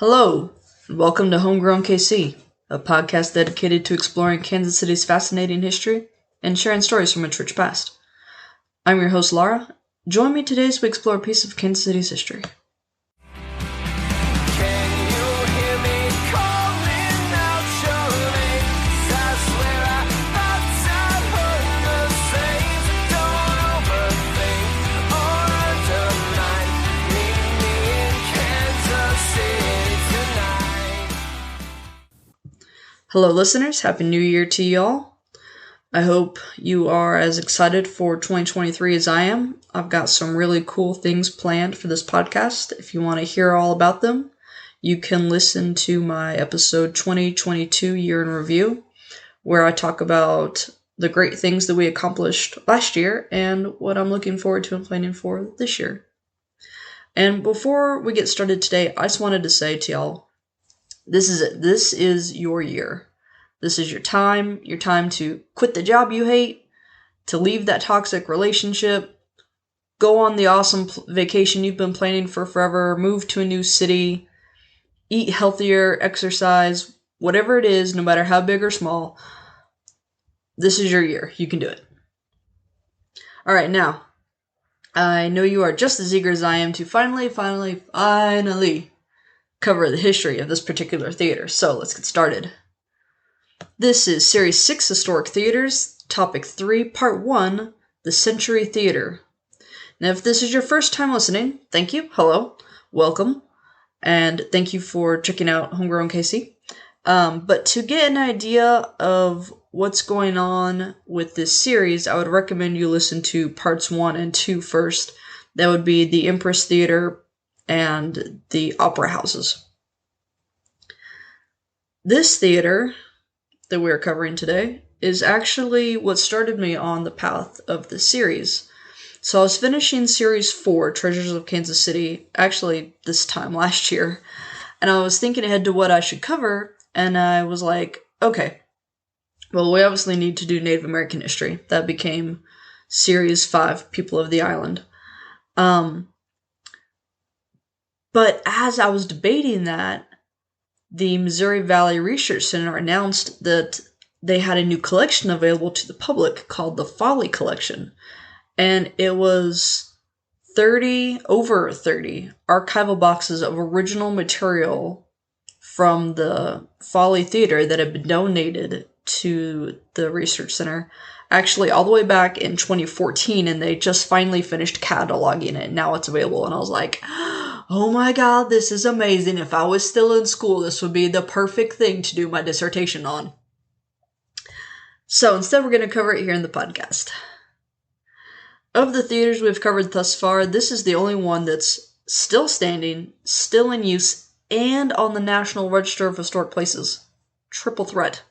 Hello, and welcome to Homegrown KC, a podcast dedicated to exploring Kansas City's fascinating history and sharing stories from its rich past. I'm your host, Laura. Join me today as we explore a piece of Kansas City's history. Hello listeners, Happy New Year to y'all. I hope you are as excited for 2023 as I am. I've got some really cool things planned for this podcast. If you want to hear all about them, you can listen to my episode 2022 Year in Review, where I talk about the great things that we accomplished last year and what I'm looking forward to and planning for this year. And before we get started today, I just wanted to say to y'all, this is it. This is your year. This is your time to quit the job you hate, to leave that toxic relationship, go on the awesome vacation you've been planning for forever, move to a new city, eat healthier, exercise, whatever it is, no matter how big or small. This is your year. You can do it. All right, now, I know you are just as eager as I am to finally cover the history of this particular theater, so let's get started. This is Series 6 Historic Theaters, Topic 3, Part 1, The Century Theater. Now, if this is your first time listening, thank you, hello, welcome, and thank you for checking out Homegrown KC. But to get an idea of what's going on with this series, I would recommend you listen to Parts 1 and 2 first. That would be the Empress Theater and the opera houses. This theater that we're covering today is actually what started me on the path of the series. So I was finishing Series 4, Treasures of Kansas City, actually this time last year, and I was thinking ahead to what I should cover, and I was like, okay, well, we obviously need to do Native American history. That became Series 5, People of the Island. But as I was debating that, the Missouri Valley Research Center announced that they had a new collection available to the public called the Folly Collection. And it was over 30 archival boxes of original material from the Folly Theatre that had been donated to the Research Center, actually all the way back in 2014, and they just finally finished cataloging it. Now it's available, and I was like, oh my god, this is amazing. If I was still in school, this would be the perfect thing to do my dissertation on. So instead, we're going to cover it here in the podcast. Of the theaters we've covered thus far, this is the only one that's still standing, still in use, and on the National Register of Historic Places. Triple threat.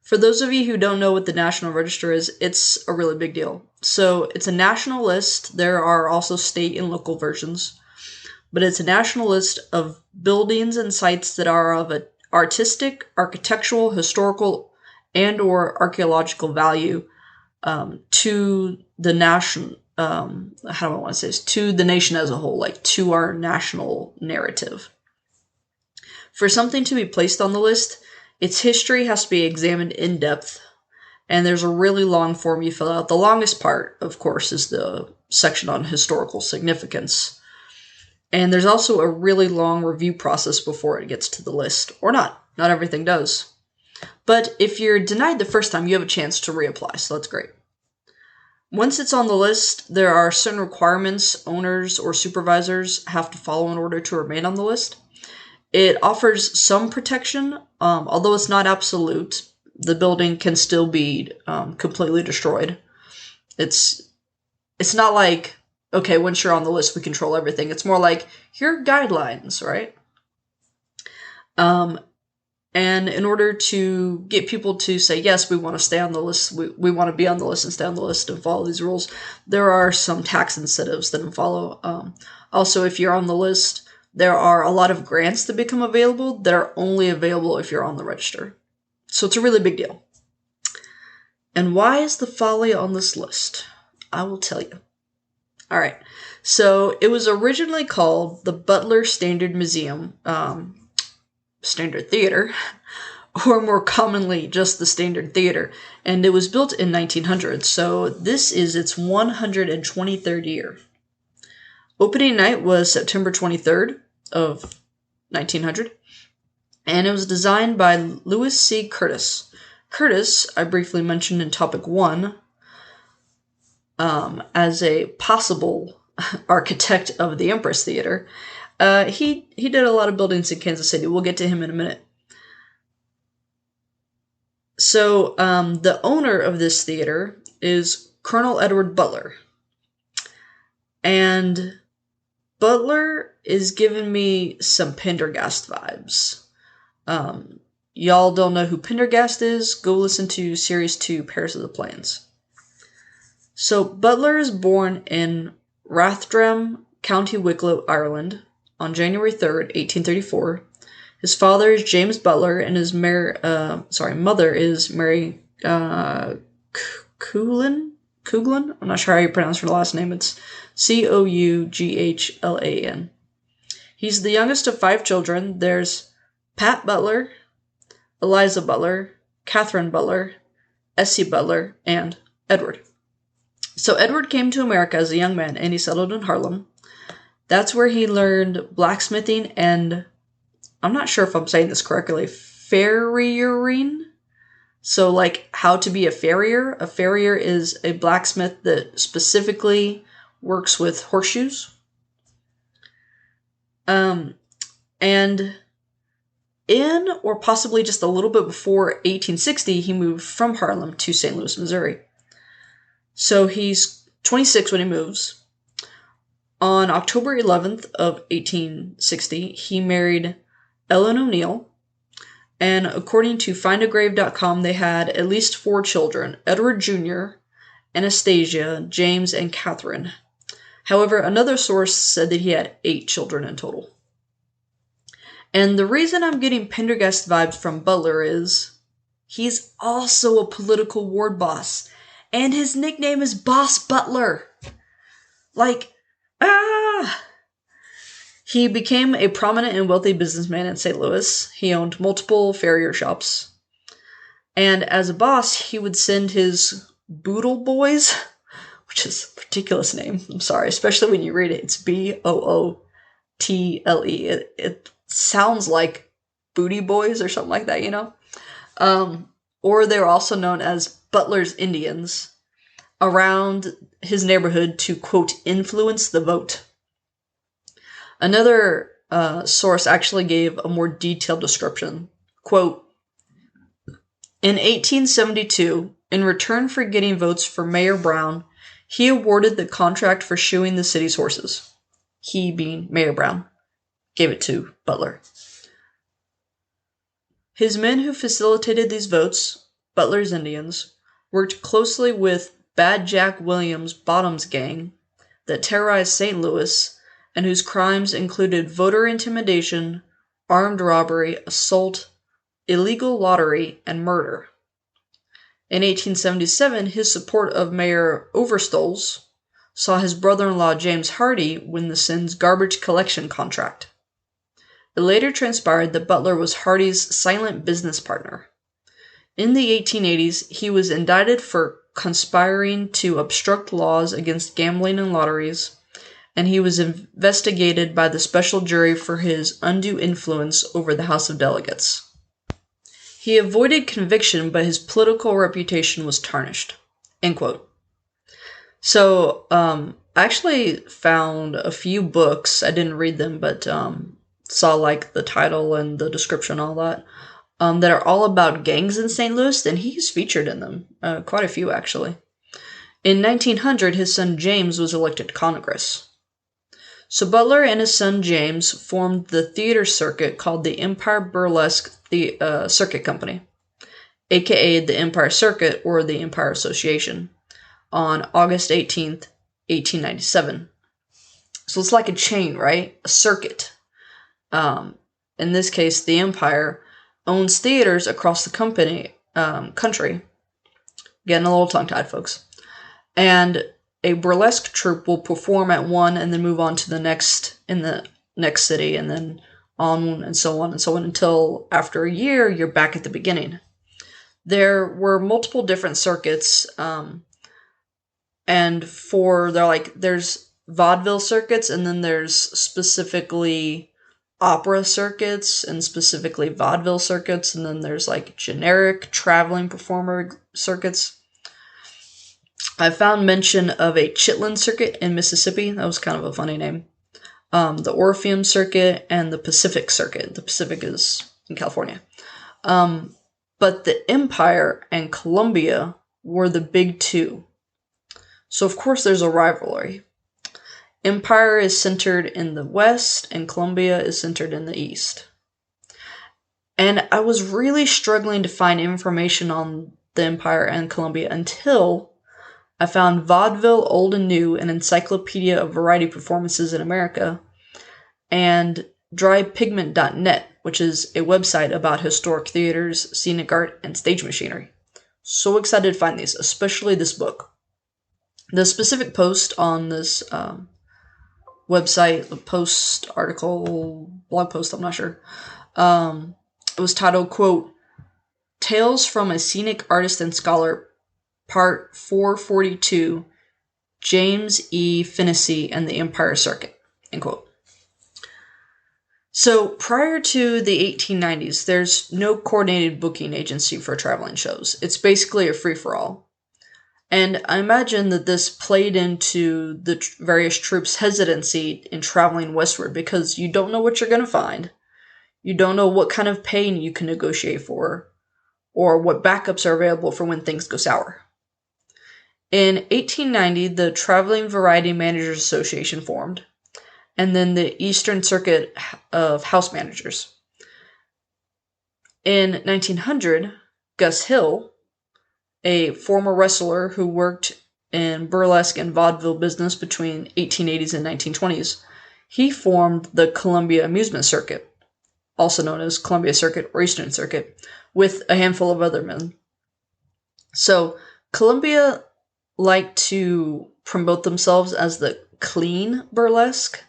For those of you who don't know what the National Register is, it's a really big deal. So it's a national list. There are also state and local versions. But it's a national list of buildings and sites that are of an artistic, architectural, historical, and or archaeological value to the nation. How do I want to say this? To the nation as a whole, like to our national narrative. For something to be placed on the list, its history has to be examined in depth, and there's a really long form you fill out. The longest part, of course, is the section on historical significance. And there's also a really long review process before it gets to the list. Or not. Not everything does. But if you're denied the first time, you have a chance to reapply, so that's great. Once it's on the list, there are certain requirements owners or supervisors have to follow in order to remain on the list. It offers some protection, although it's not absolute. The building can still be completely destroyed. It's not like, okay, once you're on the list, we control everything. It's more like, here are guidelines, right? And in order to get people to say, yes, we want to stay on the list, we want to be on the list and stay on the list and follow these rules, there are some tax incentives that follow. Also, if you're on the list, there are a lot of grants that become available that are only available if you're on the register. So it's a really big deal. And why is the Folly on this list? I will tell you. All right. So it was originally called the Butler Standard Museum, Standard Theater, or more commonly just the Standard Theater, and it was built in 1900, so this is its 123rd year. Opening night was September 23rd of 1900, and it was designed by Lewis C. Curtis. Curtis, I briefly mentioned in topic 1, as a possible architect of the Empress Theater. He did a lot of buildings in Kansas City. We'll get to him in a minute. So the owner of this theater is Colonel Edward Butler. And Butler is giving me some Pendergast vibes. Y'all don't know who Pendergast is? Go listen to Series 2, Paris of the Plains. So Butler is born in Rathdrum, County Wicklow, Ireland, on January 3rd, 1834. His father is James Butler, and his mother is Mary Coughlin. I'm not sure how you pronounce her last name. It's Coughlan. He's the youngest of 5 children. There's Pat Butler, Eliza Butler, Catherine Butler, Essie Butler, and Edward. So Edward came to America as a young man, and he settled in Harlem. That's where he learned blacksmithing and, I'm not sure if I'm saying this correctly, farriering. So like how to be a farrier. A farrier is a blacksmith that specifically works with horseshoes. And in, or possibly just a little bit before 1860, he moved from Harlem to St. Louis, Missouri. So he's 26 when he moves. On October 11th of 1860, he married Ellen O'Neill, and according to findagrave.com, they had at least 4 children: Edward Jr., Anastasia, James, and Catherine. However, another source said that he had 8 children in total. And the reason I'm getting Pendergast vibes from Butler is he's also a political ward boss, and his nickname is Boss Butler. He became a prominent and wealthy businessman in St. Louis. He owned multiple farrier shops. And as a boss, he would send his Boodle Boys, which is a ridiculous name, I'm sorry, especially when you read it. It's Bootle. It sounds like Booty Boys or something like that, you know? Or they're also known as Butler's Indians, around his neighborhood to, quote, influence the vote. Another source actually gave a more detailed description. Quote, in 1872, in return for getting votes for Mayor Brown, he awarded the contract for shoeing the city's horses. He, being Mayor Brown, gave it to Butler. His men who facilitated these votes, Butler's Indians, worked closely with Bad Jack Williams' Bottoms gang that terrorized St. Louis and whose crimes included voter intimidation, armed robbery, assault, illegal lottery, and murder. In 1877, his support of Mayor Overstolz saw his brother-in-law James Hardy win the Sins garbage collection contract. It later transpired that Butler was Hardy's silent business partner. In the 1880s, he was indicted for conspiring to obstruct laws against gambling and lotteries, and he was investigated by the special jury for his undue influence over the House of Delegates. He avoided conviction, but his political reputation was tarnished. End quote. So, I actually found a few books, I didn't read them, but saw like the title and the description and all that, that are all about gangs in St. Louis, and he's featured in them. Quite a few, actually. In 1900, his son James was elected to Congress. So Butler and his son James formed the theater circuit called the Empire Burlesque Circuit Company, aka the Empire Circuit or the Empire Association, on August 18th, 1897. So it's like a chain, right? A circuit. In this case, the Empire owns theaters across the country. Getting a little tongue-tied, folks. And a burlesque troupe will perform at one and then move on to the next in the next city, and then on and so on and so on until after a year you're back at the beginning. There were multiple different circuits, and there's vaudeville circuits, and then there's specifically opera circuits and specifically vaudeville circuits, and then there's like generic traveling performer circuits. I found mention of a Chitlin circuit in Mississippi. That was kind of a funny name. The Orpheum circuit and the Pacific circuit. The Pacific is in California. But the Empire and Columbia were the big two. So of course there's a rivalry. Empire is centered in the west and Columbia is centered in the east. And I was really struggling to find information on the Empire and Columbia until I found Vaudeville Old and New, an encyclopedia of variety performances in America, and drypigment.net, which is a website about historic theaters, scenic art, and stage machinery. So excited to find these, especially this book. The specific post on this website, the post, article, blog post, I'm not sure, it was titled, quote, Tales from a Scenic Artist and Scholar, Part 442, James E. Finney and the Empire Circuit, end quote. So prior to the 1890s, there's no coordinated booking agency for traveling shows. It's basically a free-for-all. And I imagine that this played into the various troops' hesitancy in traveling westward because you don't know what you're going to find. You don't know what kind of paying you can negotiate for, or what backups are available for when things go sour. In 1890, the Traveling Variety Managers Association formed, and then the Eastern Circuit of House Managers. In 1900, Gus Hill, a former wrestler who worked in burlesque and vaudeville business between 1880s and 1920s, he formed the Columbia Amusement Circuit, also known as Columbia Circuit or Eastern Circuit, with a handful of other men. So, Columbia liked to promote themselves as the clean burlesque,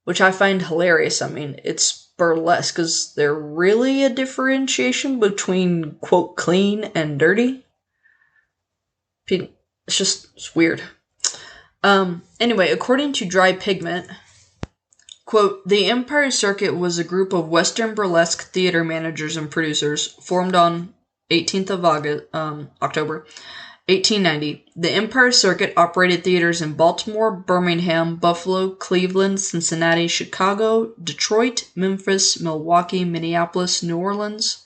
which I find hilarious. I mean, it's burlesque. Is there really a differentiation between, quote, clean and dirty? It's weird. Anyway, according to Dry Pigment, quote, the Empire Circuit was a group of Western burlesque theater managers and producers formed on 18th of October 1890. The Empire Circuit operated theaters in Baltimore, Birmingham, Buffalo, Cleveland, Cincinnati, Chicago, Detroit, Memphis, Milwaukee, Minneapolis, New Orleans,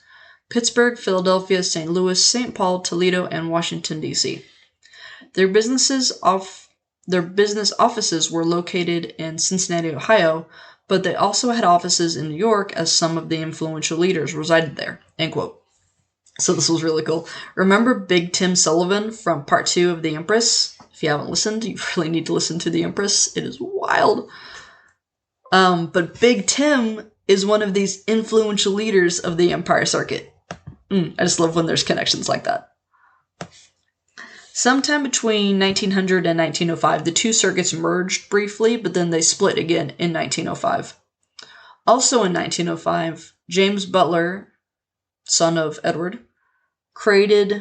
Pittsburgh, Philadelphia, St. Louis, St. Paul, Toledo, and Washington, D.C. Their business offices were located in Cincinnati, Ohio, but they also had offices in New York as some of the influential leaders resided there, end quote. So this was really cool. Remember Big Tim Sullivan from Part 2 of The Empress? If you haven't listened, you really need to listen to The Empress. It is wild. But Big Tim is one of these influential leaders of the Empire Circuit. I just love when there's connections like that. Sometime between 1900 and 1905, the two circuits merged briefly, but then they split again in 1905. Also in 1905, James Butler, son of Edward, was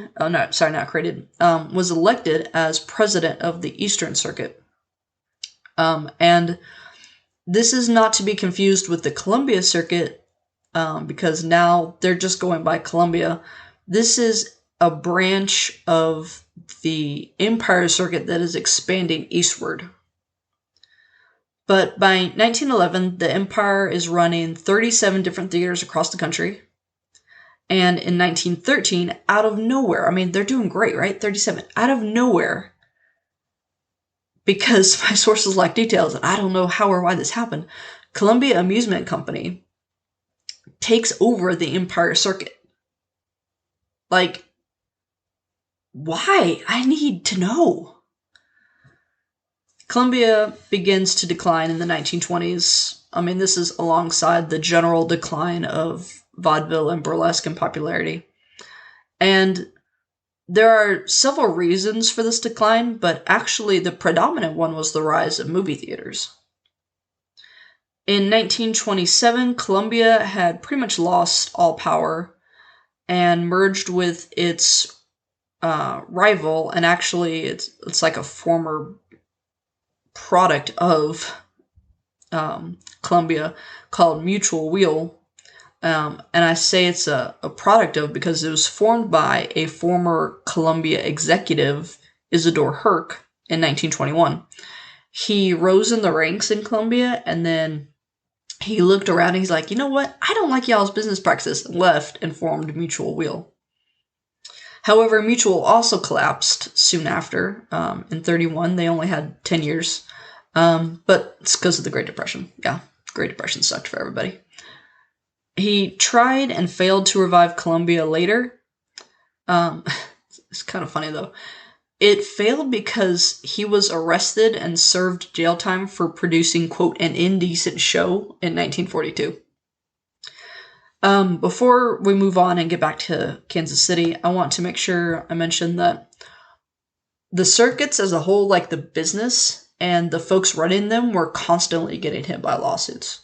elected as president of the Eastern Circuit. And this is not to be confused with the Columbia Circuit, because now they're just going by Columbia. This is a branch of the Empire Circuit that is expanding eastward. But by 1911, the Empire is running 37 different theaters across the country. And in 1913, out of nowhere, I mean, they're doing great, right? 37. Out of nowhere, because my sources lack details, and I don't know how or why this happened, Columbia Amusement Company takes over the Empire Circuit. Like, why? I need to know. Columbia begins to decline in the 1920s. I mean, this is alongside the general decline of vaudeville and burlesque in popularity. And There are several reasons for this decline, but actually the predominant one was the rise of movie theaters. In 1927, Columbia had pretty much lost all power and merged with its rival, and actually it's like a former product of Columbia called Mutual Wheel. And I say it's a product of because it was formed by a former Columbia executive, Isidore Herc, in 1921. He rose in the ranks in Columbia, and then he looked around and he's like, you know what? I don't like y'all's business practices, and left and formed Mutual Wheel. However, Mutual also collapsed soon after. In 31, they only had 10 years. But it's because of the Great Depression. Yeah, Great Depression sucked for everybody. He tried and failed to revive Columbia later. It's kind of funny, though. It failed because he was arrested and served jail time for producing, quote, an indecent show in 1942. Before we move on and get back to Kansas City, I want to make sure I mention that the circuits as a whole, like the business and the folks running them, were constantly getting hit by lawsuits.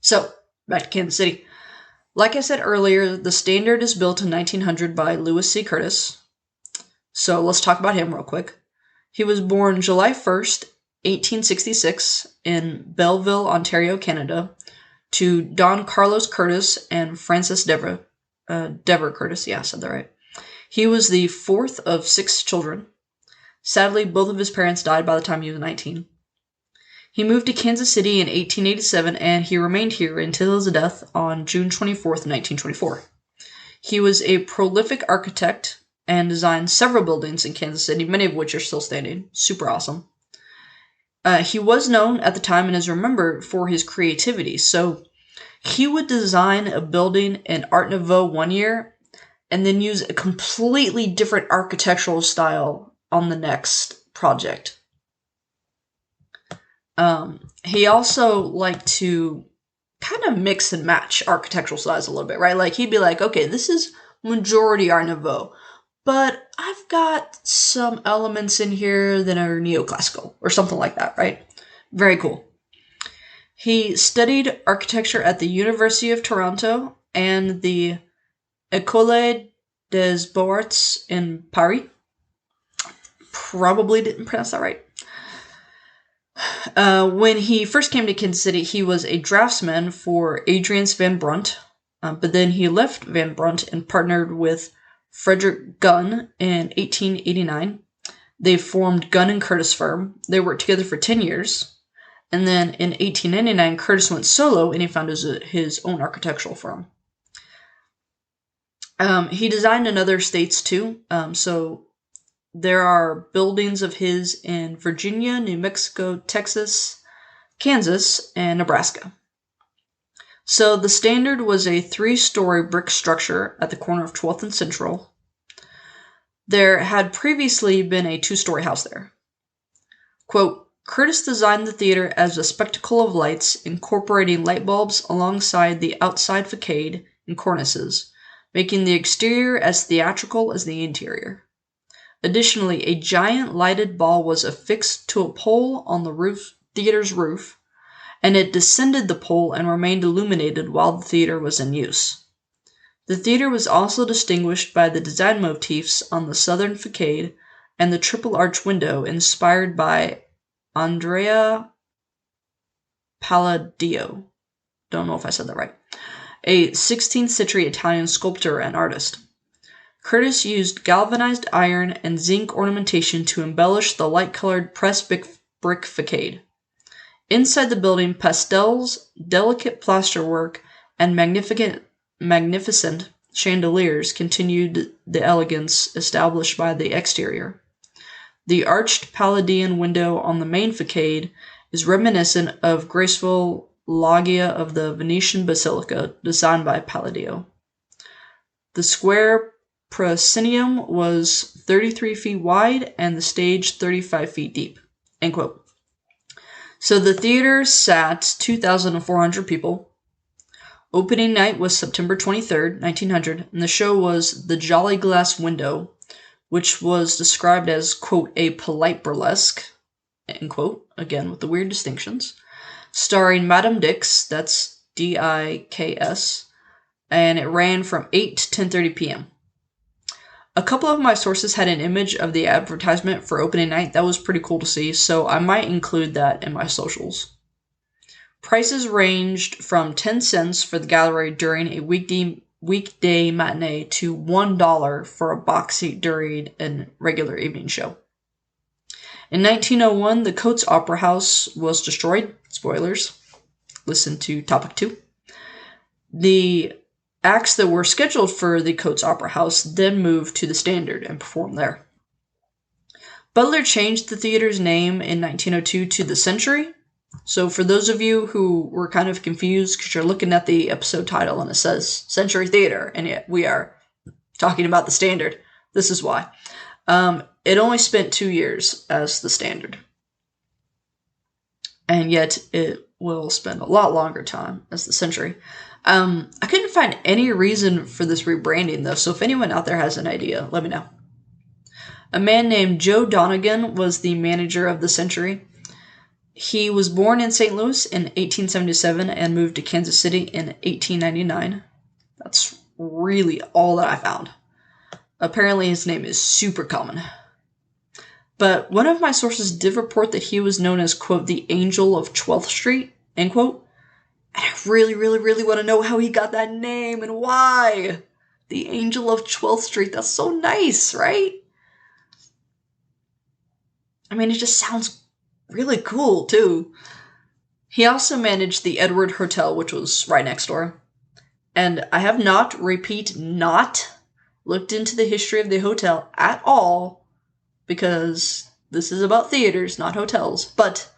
So, back to Kansas City. Like I said earlier, the Standard is built in 1900 by Lewis C. Curtis. So let's talk about him real quick. He was born July 1st, 1866 in Belleville, Ontario, Canada, to Don Carlos Curtis and Frances Dever Curtis. Yeah, I said that right. He was the fourth of 6 children. Sadly, both of his parents died by the time he was 19. He moved to Kansas City in 1887, and he remained here until his death on June 24th, 1924. He was a prolific architect and designed several buildings in Kansas City, many of which are still standing. Super awesome. He was known at the time and is remembered for his creativity. So he would design a building in Art Nouveau one year and then use a completely different architectural style on the next project. He also liked to kind of mix and match architectural styles a little bit, right? Like he'd be like, okay, this is majority Art Nouveau, but I've got some elements in here that are neoclassical or something like that, right? Very cool. He studied architecture at the University of Toronto and the École des Beaux-Arts in Paris. Probably didn't pronounce that right. When he first came to Kansas City, he was a draftsman for Adrian Van Brunt, but then he left Van Brunt and partnered with Frederick Gunn in 1889. They formed Gunn and Curtis firm. They worked together for 10 years. And then in 1899, Curtis went solo and he founded his own architectural firm. He designed in other states too. So there are buildings of his in Virginia, New Mexico, Texas, Kansas, and Nebraska. So the Standard was a 3-story brick structure at the corner of 12th and Central. There had previously been a 2-story house there. Quote, Curtis designed the theater as a spectacle of lights, incorporating light bulbs alongside the outside facade and cornices, making the exterior as theatrical as the interior. Additionally, a giant lighted ball was affixed to a pole on the theater's roof, and it descended the pole and remained illuminated while the theater was in use. The theater was also distinguished by the design motifs on the southern facade and the triple arch window inspired by Andrea Palladio. Don't know if I said that right. A 16th century Italian sculptor and artist. Curtis used galvanized iron and zinc ornamentation to embellish the light-colored pressed brick facade. Inside the building, pastels, delicate plasterwork, and magnificent chandeliers continued the elegance established by the exterior. The arched Palladian window on the main facade is reminiscent of graceful loggia of the Venetian basilica designed by Palladio. The square proscenium was 33 feet wide and the stage 35 feet deep. End quote. So the theater sat 2,400 people. Opening night was September 23rd, 1900, and the show was The Jolly Glass Window, which was described as, quote, a polite burlesque, end quote, again with the weird distinctions, starring Madame Dix, that's D-I-K-S, and it ran from 8 to 10:30 p.m. A couple of my sources had an image of the advertisement for opening night. That was pretty cool to see, so I might include that in my socials. Prices ranged from 10 cents for the gallery during a weekday matinee to $1 for a box seat during a regular evening show. In 1901, the Coates Opera House was destroyed. Spoilers. Listen to topic 2. The acts that were scheduled for the Coates Opera House then moved to the Standard and performed there. Butler changed the theater's name in 1902 to the Century. So for those of you who were kind of confused because you're looking at the episode title and it says Century Theater, and yet we are talking about the Standard, this is why. It only spent 2 years as the Standard. And yet it will spend a lot longer time as the Century. I couldn't find any reason for this rebranding, though, so if anyone out there has an idea, let me know. A man named Joe Donegan was the manager of the Century. He was born in St. Louis in 1877 and moved to Kansas City in 1899. That's really all that I found. Apparently his name is super common. But one of my sources did report that he was known as, quote, the Angel of 12th Street, end quote. And I really, really, really want to know how he got that name and why. The Angel of 12th Street, that's so nice, right? I mean, it just sounds really cool, too. He also managed the Edward Hotel, which was right next door. And I have not looked into the history of the hotel at all, because this is about theaters, not hotels. But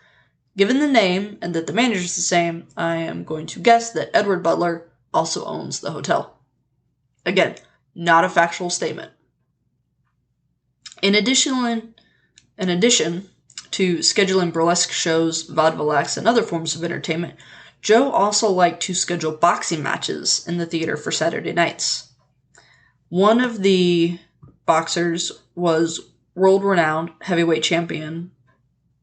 given the name and that the manager is the same, I am going to guess that Edward Butler also owns the hotel. Again, not a factual statement. In addition to scheduling burlesque shows, vaudeville acts, and other forms of entertainment, Joe also liked to schedule boxing matches in the theater for Saturday nights. One of the boxers was world-renowned heavyweight champion,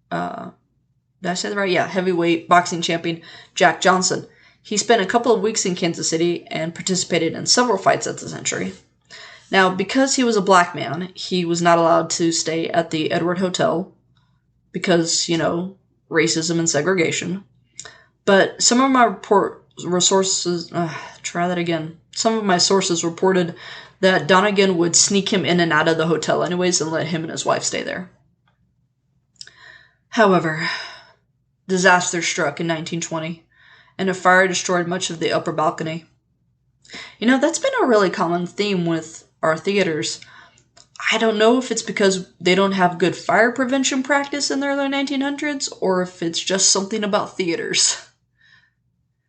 did I say that right? Yeah, heavyweight boxing champion Jack Johnson. He spent a couple of weeks in Kansas City and participated in several fights at the Century. Now, because he was a black man, he was not allowed to stay at the Edward Hotel because, racism and segregation. But some of my Some of my sources reported that Donegan would sneak him in and out of the hotel anyways and let him and his wife stay there. However, disaster struck in 1920, and a fire destroyed much of the upper balcony. That's been a really common theme with our theaters. I don't know if it's because they don't have good fire prevention practice in the early 1900s, or if it's just something about theaters.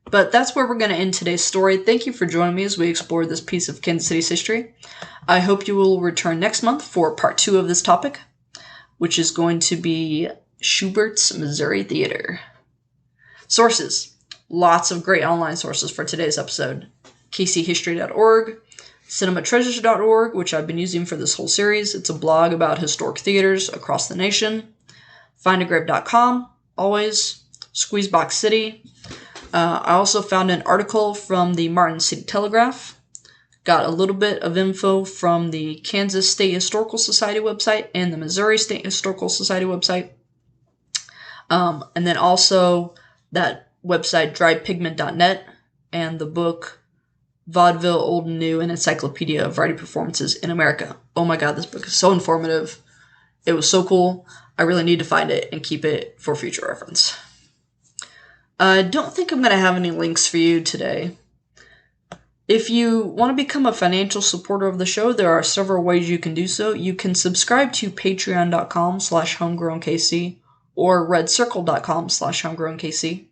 But that's where we're going to end today's story. Thank you for joining me as we explore this piece of Kansas City's history. I hope you will return next month for part 2 of this topic, which is going to be Schubert's Missouri Theater. Sources. Lots of great online sources for today's episode. kchistory.org, cinematreasures.org, which I've been using for this whole series. It's a blog about historic theaters across the nation. findagrave.com, always. Squeezebox City. I also found an article from the Martin City Telegraph. Got a little bit of info from the Kansas State Historical Society website and the Missouri State Historical Society website. And then also that website, drypigment.net, and the book Vaudeville, Old and New, an Encyclopedia of Variety Performances in America. Oh my god, this book is so informative. It was so cool. I really need to find it and keep it for future reference. I don't think I'm going to have any links for you today. If you want to become a financial supporter of the show, there are several ways you can do so. You can subscribe to patreon.com/homegrownkc or redcircle.com/homegrownkc.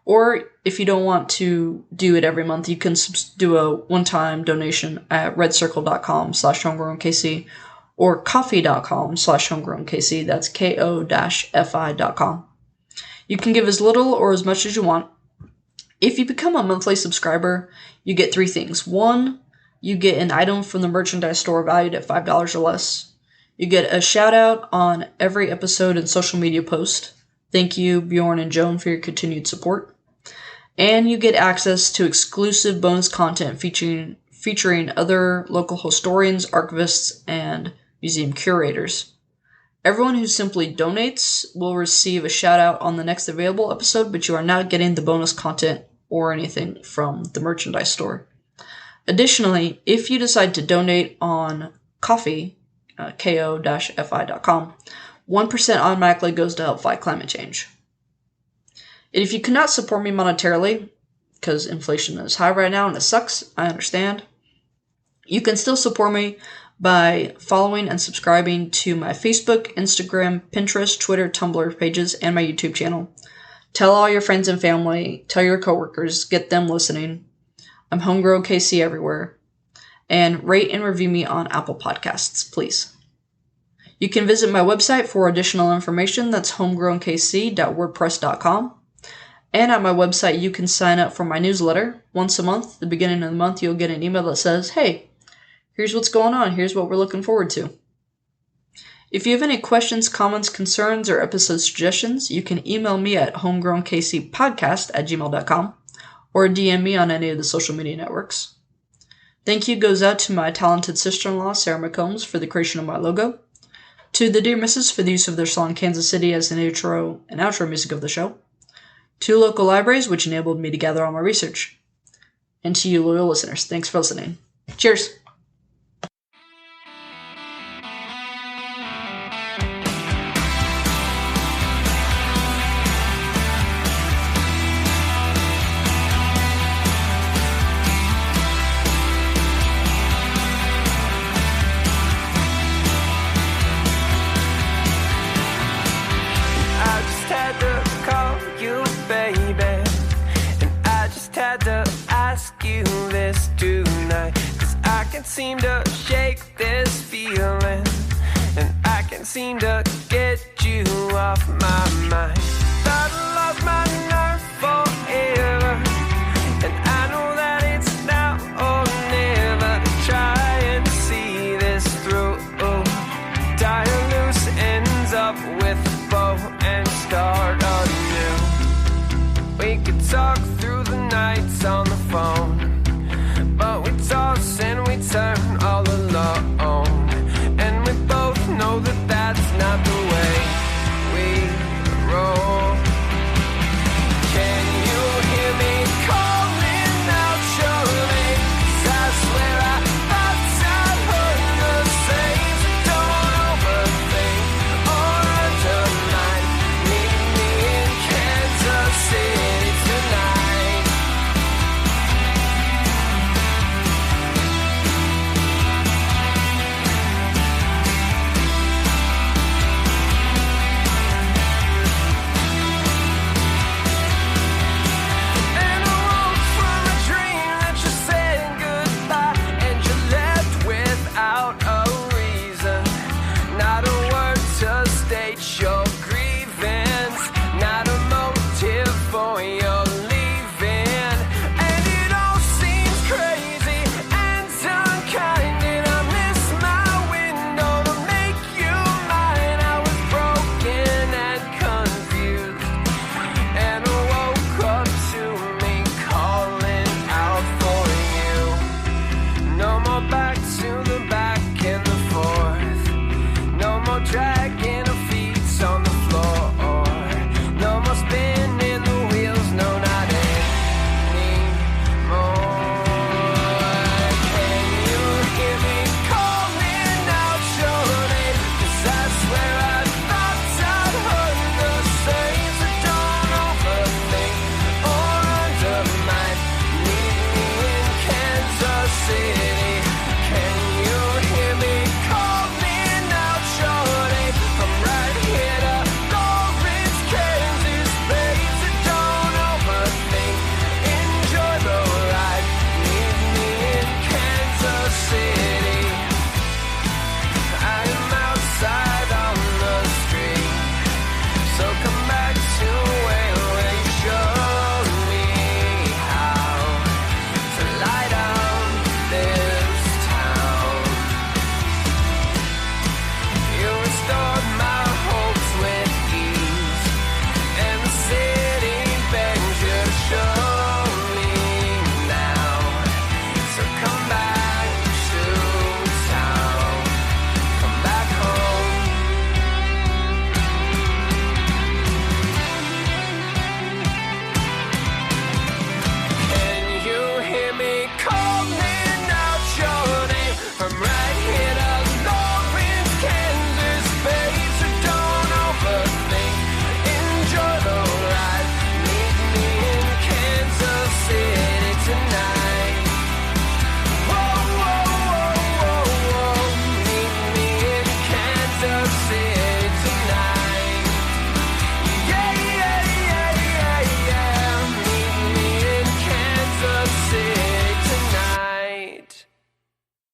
Or if you don't want to do it every month, you can do a one-time donation at redcircle.com/homegrownkc or coffee.com/homegrownkc. That's ko-fi.com. You can give as little or as much as you want. If you become a monthly subscriber, you get 3 things. 1, you get an item from the merchandise store valued at $5 or less. You get a shout out on every episode and social media post. Thank you, Bjorn and Joan, for your continued support. And you get access to exclusive bonus content featuring other local historians, archivists, and museum curators. Everyone who simply donates will receive a shout out on the next available episode, but you are not getting the bonus content or anything from the merchandise store. Additionally, if you decide to donate on Ko-fi, ko-fi.com, 1% automatically goes to help fight climate change. And if you cannot support me monetarily, because inflation is high right now and it sucks, I understand, you can still support me by following and subscribing to my Facebook, Instagram, Pinterest, Twitter, Tumblr pages, and my YouTube channel. Tell all your friends and family, tell your coworkers, get them listening. I'm Homegrown KC everywhere. And rate and review me on Apple Podcasts, please. You can visit my website for additional information. That's homegrownkc.wordpress.com. And at my website, you can sign up for my newsletter. Once a month, at the beginning of the month, you'll get an email that says, hey, here's what's going on. Here's what we're looking forward to. If you have any questions, comments, concerns, or episode suggestions, you can email me at homegrownkcpodcast@gmail.com or DM me on any of the social media networks. Thank you goes out to my talented sister-in-law, Sarah McCombs, for the creation of my logo, to the Dear Misses for the use of their song Kansas City as an intro and outro music of the show, to local libraries, which enabled me to gather all my research, and to you loyal listeners. Thanks for listening. Cheers! Seem to shake this feeling, and I can't seem to get you off my mind. Thought I lost my nerve.